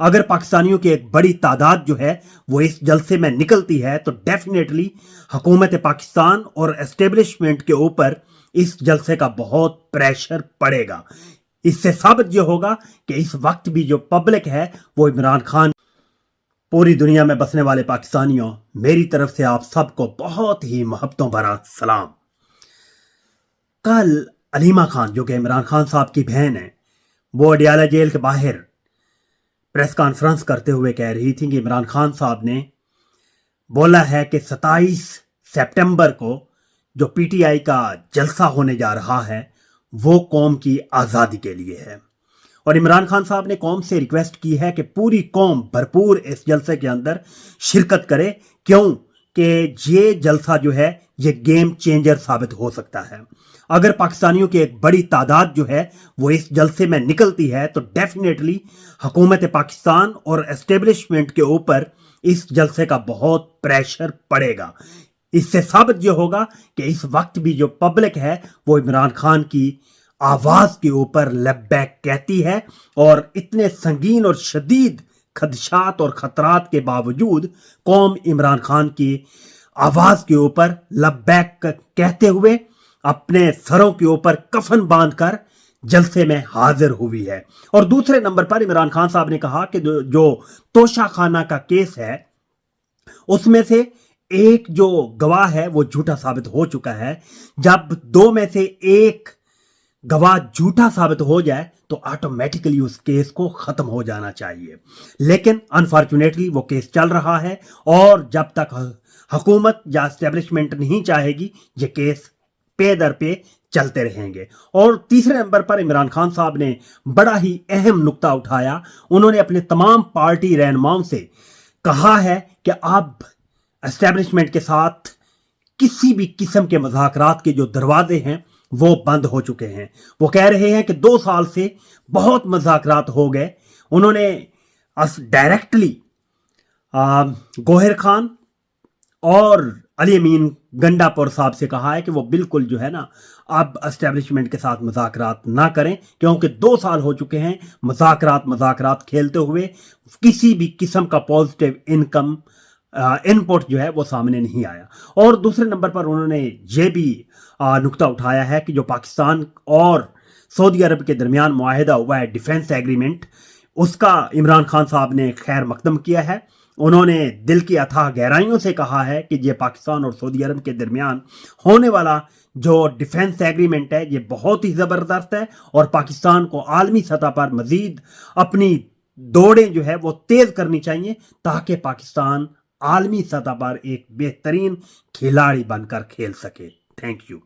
अगर पाकिस्तानियों की एक बड़ी तादाद जो है वो इस जलसे में निकलती है तो डेफिनेटली हुकूमत पाकिस्तान और एस्टेब्लिशमेंट के ऊपर इस जलसे का बहुत प्रेशर पड़ेगा। इससे साबित ये होगा कि इस वक्त भी जो पब्लिक है वो इमरान खान। पूरी दुनिया में बसने वाले पाकिस्तानियों, मेरी तरफ से आप सबको बहुत ही मोहब्बतों भरा सलाम। कल अलीमा खान जो कि इमरान खान साहब की बहन है, वो अडियाला जेल के बाहर प्रेस कॉन्फ्रेंस करते हुए कह रही थी कि इमरान खान साहब ने बोला है कि 27 सितंबर को जो पीटीआई का जलसा होने जा रहा है वो कौम की आज़ादी के लिए है। और इमरान खान साहब ने कौम से रिक्वेस्ट की है कि पूरी कौम भरपूर इस जलसे के अंदर शिरकत करे, क्यों कि ये जलसा जो है ये गेम चेंजर साबित हो सकता है। अगर पाकिस्तानियों की एक बड़ी तादाद जो है वो इस जलसे में निकलती है तो डेफिनेटली हुकूमत पाकिस्तान और एस्टेब्लिशमेंट के ऊपर इस जलसे का बहुत प्रेशर पड़ेगा। इससे साबित ये होगा कि इस वक्त भी जो पब्लिक है वो इमरान खान की आवाज के ऊपर लब्बैक कहती है, और इतने संगीन और शदीद खदशात और खतरात के बावजूद कौम इमरान खान की आवाज के ऊपर लब्बैक कहते हुए अपने सरों के ऊपर कफन बांधकर जलसे में हाजिर हुई है। और दूसरे नंबर पर इमरान खान साहब ने कहा कि जो तोशा खाना का केस है उसमें से एक जो गवाह है वो झूठा साबित हो चुका है। जब दो में से एक गवाह झूठा साबित हो जाए तो ऑटोमेटिकली उस केस को खत्म हो जाना चाहिए, लेकिन अनफॉर्चुनेटली वो केस चल रहा है और जब तक हुकूमत या एस्टेब्लिशमेंट नहीं चाहेगी ये केस पे दर पे चलते रहेंगे। और तीसरे नंबर पर इमरान खान साहब ने बड़ा ही अहम नुक्ता उठाया। उन्होंने अपने तमाम पार्टी रहनुमाओं से कहा है कि अब एस्टेब्लिशमेंट के साथ किसी भी किस्म के मुज़ाकरात के जो दरवाजे हैं वो बंद हो चुके हैं। वो कह रहे हैं कि 2 साल से बहुत मुज़ाकरात हो गए। उन्होंने डायरेक्टली गोहिर खान और अली अमीन गंडापुर साहब से कहा है कि वो बिल्कुल जो है ना अब एस्टेब्लिशमेंट के साथ मुज़ाकरात ना करें, क्योंकि 2 साल हो चुके हैं मुज़ाकरात खेलते हुए किसी भी किस्म का पॉजिटिव इनपुट जो है वो सामने नहीं आया। और दूसरे नंबर पर उन्होंने ये भी नुक्ता उठाया है कि जो पाकिस्तान और सऊदी अरब के दरमियान मुआहिदा हुआ है डिफेंस एग्रीमेंट, उसका इमरान खान साहब ने खैर मकदम किया है। उन्होंने दिल की अथाह गहराइयों से कहा है कि ये पाकिस्तान और सऊदी अरब के दरमियान होने वाला जो डिफेंस एग्रीमेंट है ये बहुत ही ज़बरदस्त है और पाकिस्तान को आलमी सतह पर मज़ीद अपनी दौड़ें जो है वो तेज़ करनी चाहिए ताकि पाकिस्तान आलमी सतह पर एक बेहतरीन खिलाड़ी बनकर खेल सके। Thank you.